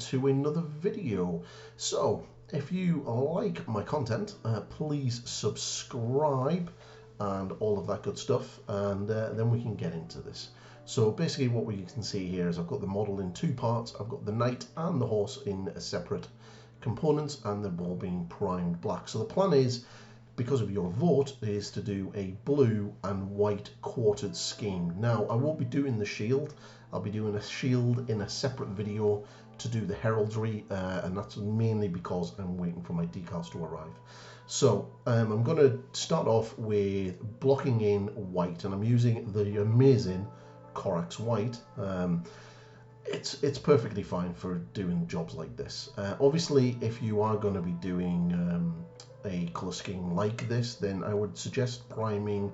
to another video. So if you like my content, please subscribe and all of that good stuff, and then we can get into this. So basically what we can see here is I've got the model in two parts. I've got the knight and the horse in separate components, and they're all being primed black. So the plan is, because of your vote, is to do a blue and white quartered scheme. Now, I won't be doing the shield. I'll be doing a shield in a separate video to do the heraldry, and that's mainly because I'm waiting for my decals to arrive. So I'm going to start off with blocking in white, and I'm using the amazing Corax white. It's perfectly fine for doing jobs like this. Obviously, if you are going to be doing a colour scheme like this, then I would suggest priming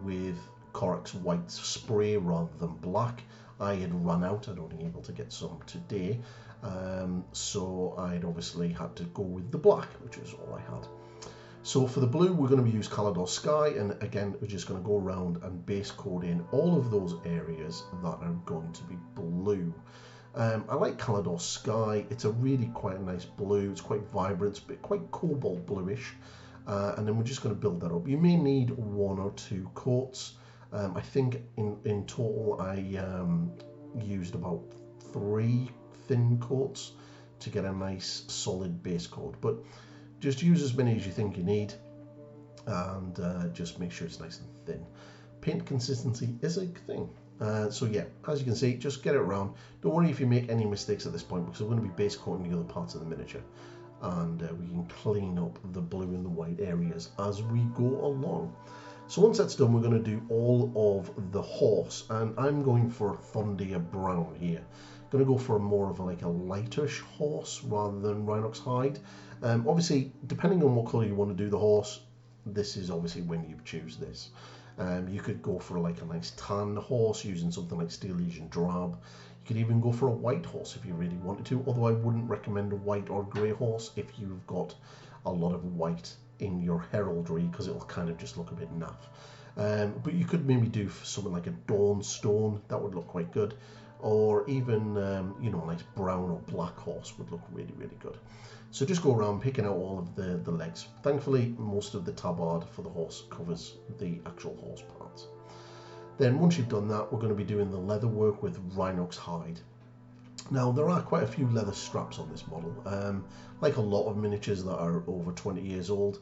with Corax white spray rather than black. I had run out. I'd only able to get some today, so I'd obviously had to go with the black, which is all I had. So for the blue, we're going to use Calidor Sky, and again, we're just going to go around and base code in all of those areas that are going to be blue. I like Calidor Sky. It's a really quite a nice blue. It's quite vibrant, but quite cobalt bluish. And then we're just going to build that up. You may need one or two coats. I think in total I used about 3 thin coats to get a nice solid base coat. But just use as many as you think you need, and just make sure it's nice and thin. Paint consistency is a thing. So yeah, as you can see, just get it around. Don't worry if you make any mistakes at this point, because we're going to be base coating the other parts of the miniature, and we can clean up the blue and the white areas as we go along. So once that's done, we're going to do all of the horse, and I'm going for Thondia Brown here. I'm going to go for more of a lightish horse rather than Rhinox hide. Obviously, depending on what colour you want to do the horse, this is obviously when you choose this. You could go for a nice tan horse using something like Steel Legion Drab. You could even go for a white horse if you really wanted to, although I wouldn't recommend a white or grey horse if you've got a lot of white in your heraldry, because it'll kind of just look a bit naff. But you could maybe do something like a Dawn Stone. That would look quite good. Or even, you know, a nice brown or black horse would look really, really good. So just go around picking out all of the legs. Thankfully, most of the tabard for the horse covers the actual horse parts. Then once you've done that, we're going to be doing the leather work with Rhinox hide. Now, there are quite a few leather straps on this model. Like a lot of miniatures that are over 20 years old,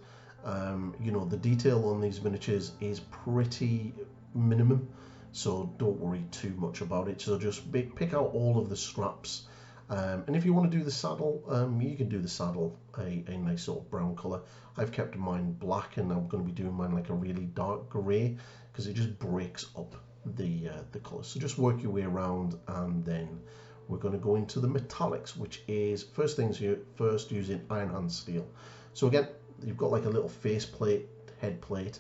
you know, the detail on these miniatures is pretty minimum, so don't worry too much about it. So just pick out all of the straps. And if you want to do the saddle, you can do the saddle a nice sort of brown colour. I've kept mine black, and I'm going to be doing mine like a really dark grey, because it just breaks up the colours. So just work your way around, and then we're going to go into the metallics, which is first using Iron Hand Steel. So again, you've got like a little face plate, head plate.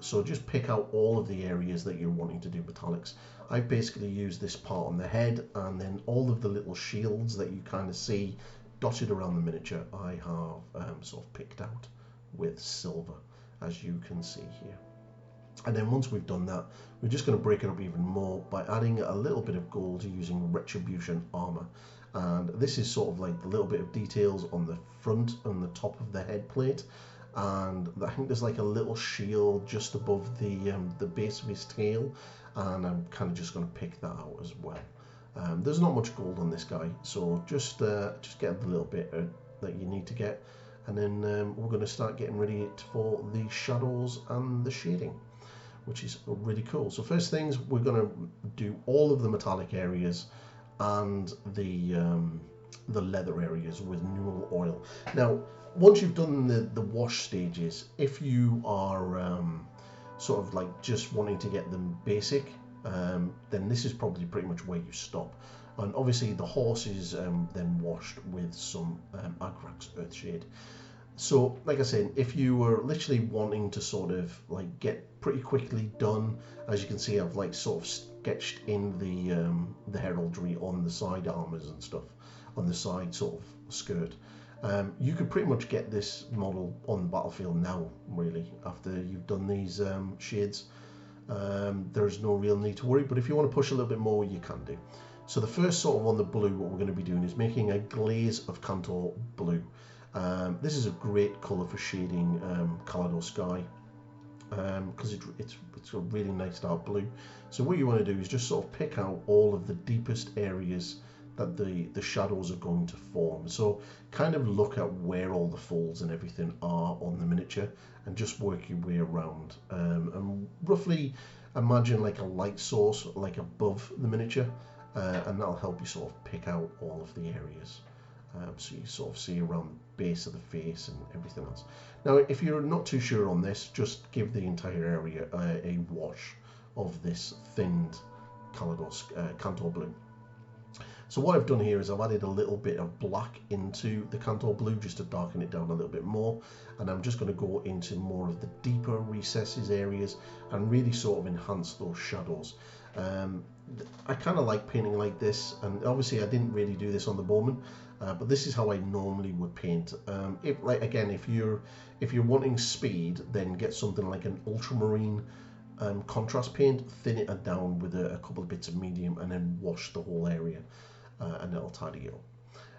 So just pick out all of the areas that you're wanting to do metallics. I've basically used this part on the head, and then all of the little shields that you kind of see dotted around the miniature, I have sort of picked out with silver, as you can see here. And then once we've done that, we're just going to break it up even more by adding a little bit of gold using Retribution armor. And this is sort of like the little bit of details on the front and the top of the head plate. And I think there's like a little shield just above the base of his tail, and I'm kind of just going to pick that out as well. There's not much gold on this guy, so just get the little bit that you need to get, and then we're going to start getting ready for the shadows and the shading, which is really cool. So first things, we're going to do all of the metallic areas and the leather areas with Newell oil. Now, once you've done the wash stages, if you are sort of like just wanting to get them basic, then this is probably pretty much where you stop. And obviously the horse is then washed with some Agrax Earthshade. So like I said, if you were literally wanting to sort of like get pretty quickly done, as you can see, I've like sort of sketched in the heraldry on the side armors and stuff, on the side sort of skirt. You could pretty much get this model on the battlefield now, really, after you've done these shades. There's no real need to worry, but if you want to push a little bit more, you can do. So the first sort of on the blue, what we're going to be doing is making a glaze of Cantor blue. This is a great colour for shading Calidor Sky, because it's a really nice dark blue. So what you want to do is just sort of pick out all of the deepest areas that the shadows are going to form. So kind of look at where all the folds and everything are on the miniature and just work your way around, and roughly imagine like a light source like above the miniature, and that'll help you sort of pick out all of the areas. So you sort of see around the base of the face and everything else. Now, if you're not too sure on this, just give the entire area a wash of this thinned Cantor blue. So what I've done here is I've added a little bit of black into the Cantor blue just to darken it down a little bit more, and I'm just going to go into more of the deeper recesses areas and really sort of enhance those shadows. I kind of like painting like this, and obviously I didn't really do this on the Bowman, but this is how I normally would paint. If you're wanting speed, then get something like an ultramarine contrast paint, thin it down with a couple of bits of medium, and then wash the whole area, and it'll tidy it up.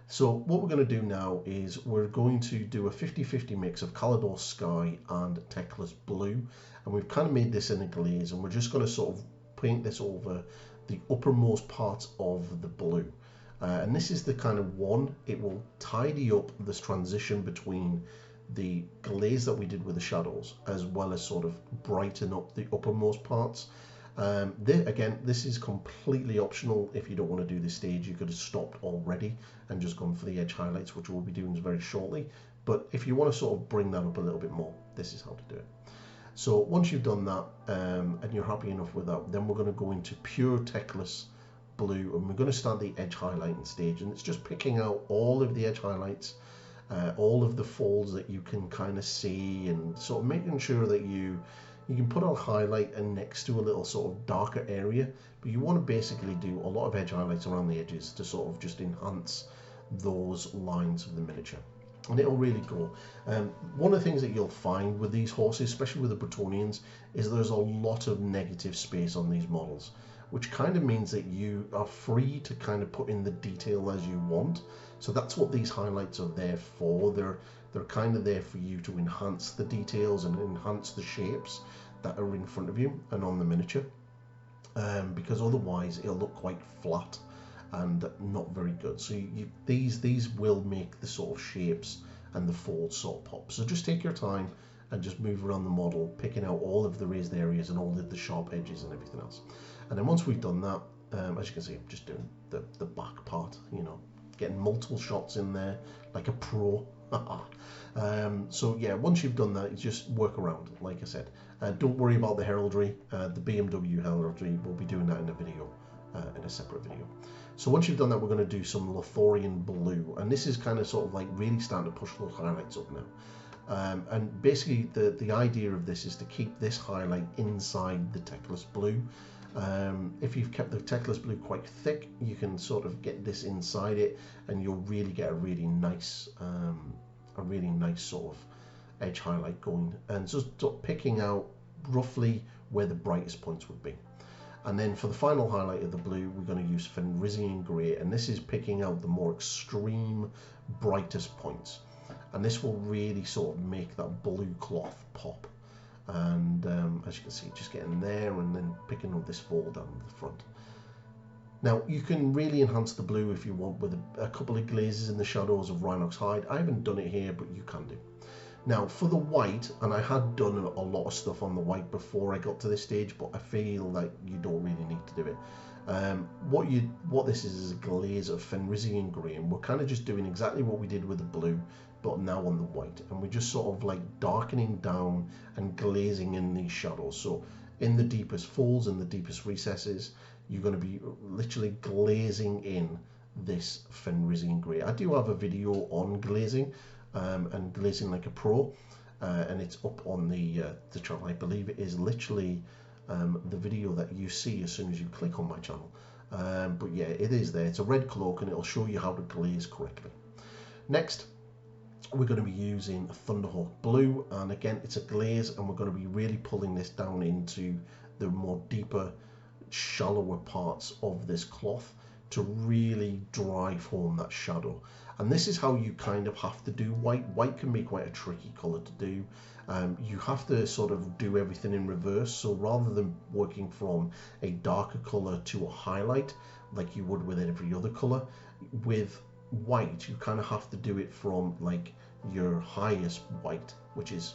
So what we're going to do now is we're going to do a 50-50 mix of Calidor Sky and Teclis Blue, and we've kind of made this in a glaze, and we're just going to sort of paint this over the uppermost parts of the blue. And this is the kind of one, it will tidy up this transition between the glaze that we did with the shadows, as well as sort of brighten up the uppermost parts. This is completely optional. If you don't want to do this stage, you could have stopped already and just gone for the edge highlights, which we'll be doing very shortly. But if you want to sort of bring that up a little bit more, this is how to do it. So once you've done that, and you're happy enough with that, then we're going to go into pure Teclis Blue, and we're going to start the edge highlighting stage, and it's just picking out all of the edge highlights, all of the folds that you can kind of see, and sort of making sure that you can put a highlight and next to a little sort of darker area, but you want to basically do a lot of edge highlights around the edges to sort of just enhance those lines of the miniature, and it'll really go. One of the things that you'll find with these horses, especially with the Bretonnians, is there's a lot of negative space on these models, which kind of means that you are free to kind of put in the detail as you want. So that's what these highlights are there for. They're kind of there for you to enhance the details and enhance the shapes that are in front of you and on the miniature, because otherwise it'll look quite flat and not very good. So these will make the sort of shapes and the folds sort of pop. So just take your time and just move around the model, picking out all of the raised areas and all of the sharp edges and everything else. And then once we've done that, as you can see, I'm just doing the back part, you know, getting multiple shots in there like a pro. So yeah, once you've done that, you just work around, like I said. Don't worry about the heraldry. The BMW heraldry, we'll be doing that in a video, in a separate video. So once you've done that, we're going to do some Lothorian Blue, and this is kind of sort of like really starting to push those highlights up now. And basically the idea of this is to keep this highlight inside the Teclis Blue. If you've kept the Teclis Blue quite thick, you can sort of get this inside it, and you'll really get a really nice sort of edge highlight going, and just picking out roughly where the brightest points would be. And then for the final highlight of the blue, we're going to use Fenrisian Grey, and this is picking out the more extreme brightest points, and this will really sort of make that blue cloth pop. And as you can see, just getting there and then picking up this fold down the front. Now you can really enhance the blue if you want with a couple of glazes in the shadows of Rhinox hide. I haven't done it here, but you can do. Now for the white, and I had done a lot of stuff on the white before I got to this stage, but I feel like you don't really need to do it. What this is a glaze of Fenrisian Grey, and we're kind of just doing exactly what we did with the blue, but now on the white, and we're just sort of like darkening down and glazing in these shadows. So in the deepest folds and the deepest recesses, you're going to be literally glazing in this Fenrisian Grey. I do have a video on glazing, and glazing like a pro, and it's up on the channel. I believe it is literally the video that you see as soon as you click on my channel. But yeah, it is there. It's a red cloak, and it'll show you how to glaze correctly. Next, we're going to be using Thunderhawk Blue, and again, it's a glaze, and we're going to be really pulling this down into the more deeper, shallower parts of this cloth to really drive home that shadow. And this is how you kind of have to do white. White can be quite a tricky color to do. You have to sort of do everything in reverse. So rather than working from a darker color to a highlight like you would with every other color, with white you kind of have to do it from like your highest white, which is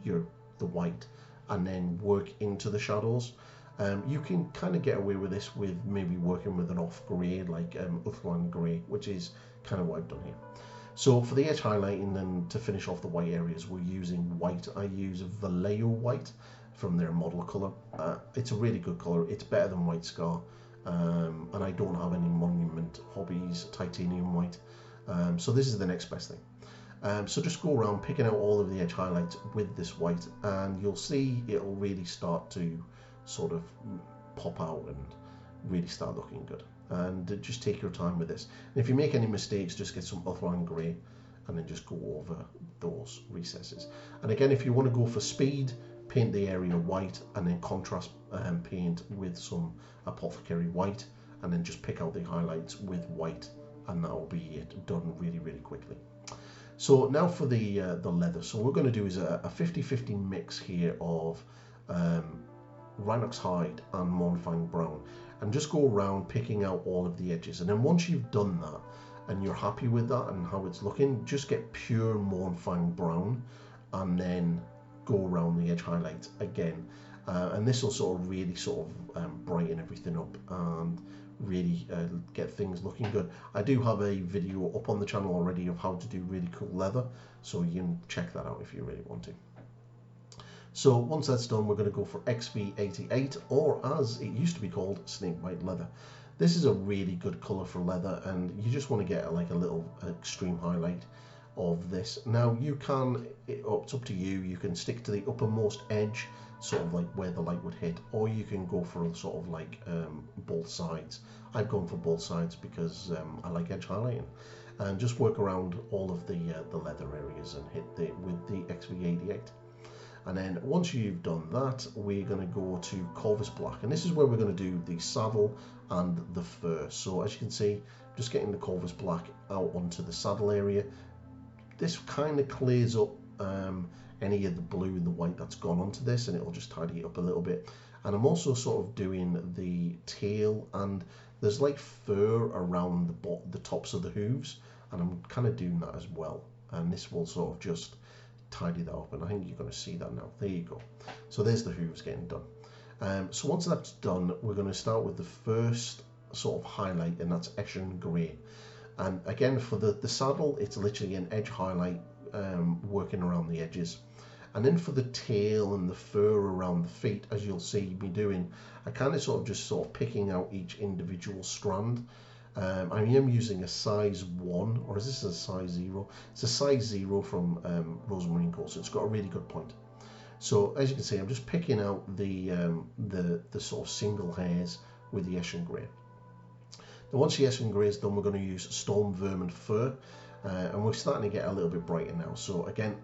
the white, and then work into the shadows. You can kind of get away with this with maybe working with an off grey like Uthran grey, which is kind of what I've done here. So for the edge highlighting and to finish off the white areas, we're using white. I use Vallejo white from their model color. It's a really good color. It's better than White Scar, and I don't have any Monument Hobbies titanium white, so this is the next best thing. So just go around picking out all of the edge highlights with this white, and you'll see it'll really start to sort of pop out and really start looking good. And just take your time with this. And if you make any mistakes, just get some Uthran grey and then just go over those recesses. And again, if you want to go for speed, paint the area white and then contrast paint with some Apothecary white, and then just pick out the highlights with white, and that'll be it, done really, really quickly. So now for the leather. So what we're going to do is a 50-50 mix here of Rhinox hide and Mournfang brown, and just go around picking out all of the edges. And then once you've done that and you're happy with that and how it's looking, just get pure Mournfang brown and then go around the edge highlights again, and this will sort of really sort of brighten everything up and really get things looking good. I do have a video up on the channel already of how to do really cool leather, so you can check that out if you really want to. So once that's done, we're going to go for XV88, or as it used to be called, Snakebite leather. This is a really good color for leather, and you just want to get like a little extreme highlight of this. Now you can, it's up to you, you can stick to the uppermost edge, sort of like where the light would hit, or you can go for sort of like both sides. I've gone for both sides because I like edge highlighting, and just work around all of the leather areas and hit with the XV88. And then once you've done that, we're going to go to Corvus Black, and this is where we're going to do the saddle and the fur. So as you can see, just getting the Corvus Black out onto the saddle area. This kind of clears up any of the blue and the white that's gone onto this, and it'll just tidy it up a little bit. And I'm also sort of doing the tail, and there's like fur around the tops of the hooves, and I'm kind of doing that as well. And this will sort of just tidy that up, and I think you're going to see that now. There you go. So there's the hooves getting done. So once that's done, we're going to start with the first sort of highlight, and that's Eshin Grey. And again, for the saddle, it's literally an edge highlight, working around the edges. And then for the tail and the fur around the feet, as you'll see me doing, I kind of sort of picking out each individual strand. I am using a size 1, or is this a size 0? It's a size 0 from Rosemary CO, so it's got a really good point. So as you can see, I'm just picking out the sort of single hairs with the Eshin Grey. Now once the Eshin Grey is done, we're going to use Storm Vermin Fur, and we're starting to get a little bit brighter now. So again,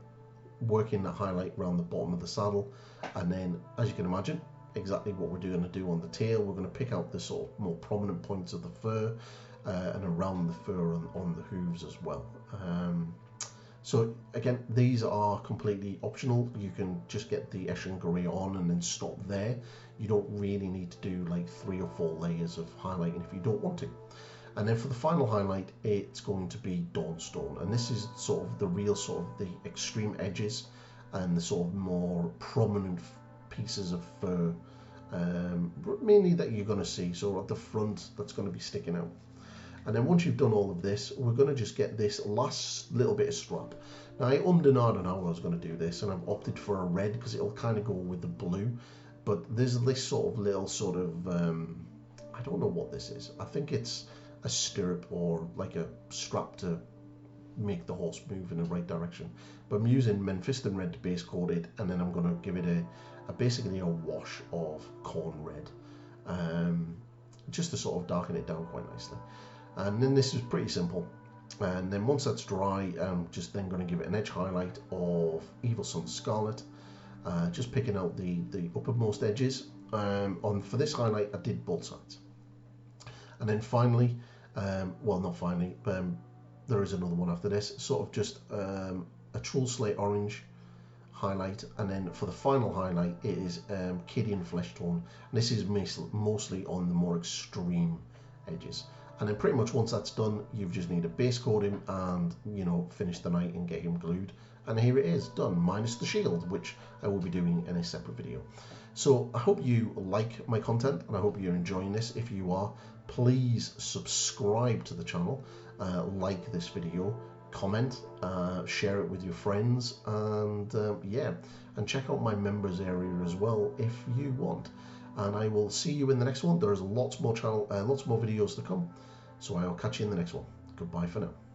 working the highlight around the bottom of the saddle, and then as you can imagine, exactly what we're going to do on the tail. We're going to pick out the sort of more prominent points of the fur, and around the fur on the hooves as well. So again, these are completely optional. You can just get the Eshin Grey on and then stop there. You don't really need to do like 3 or 4 layers of highlighting if you don't want to. And then for the final highlight, it's going to be Dawnstone, and this is sort of the real sort of the extreme edges and the sort of more prominent pieces of fur, mainly that you're going to see. So at the front, that's going to be sticking out. And then once you've done all of this, we're going to just get this last little bit of strap. Now I ummed and ahed on how I was going to do this, and I've opted for a red because it'll kind of go with the blue. But there's this sort of little sort of, I don't know what this is. I think it's a stirrup or like a strap to make the horse move in the right direction. But I'm using Mephiston Red to base coat it, and then I'm going to give it basically a wash of corn red, just to sort of darken it down quite nicely. And then this is pretty simple. And then once that's dry, I'm just then going to give it an edge highlight of Evil Sun Scarlet, just picking out the uppermost edges. For this highlight, I did both sides. And then finally, well, not finally, but there is another one after this, sort of just a Troll Slate orange highlight, and then for the final highlight it is Kidian Flesh Tone. This is mostly on the more extreme edges. And then pretty much once that's done, you just need to base coat him and, you know, finish the knight and get him glued. And here it is, done, minus the shield, which I will be doing in a separate video. So I hope you like my content, and I hope you're enjoying this. If you are, please subscribe to the channel, like this video, comment, share it with your friends, and yeah, and check out my members area as well if you want. And I will see you in the next one. There's lots more videos to come, so I will catch you in the next one. Goodbye for now.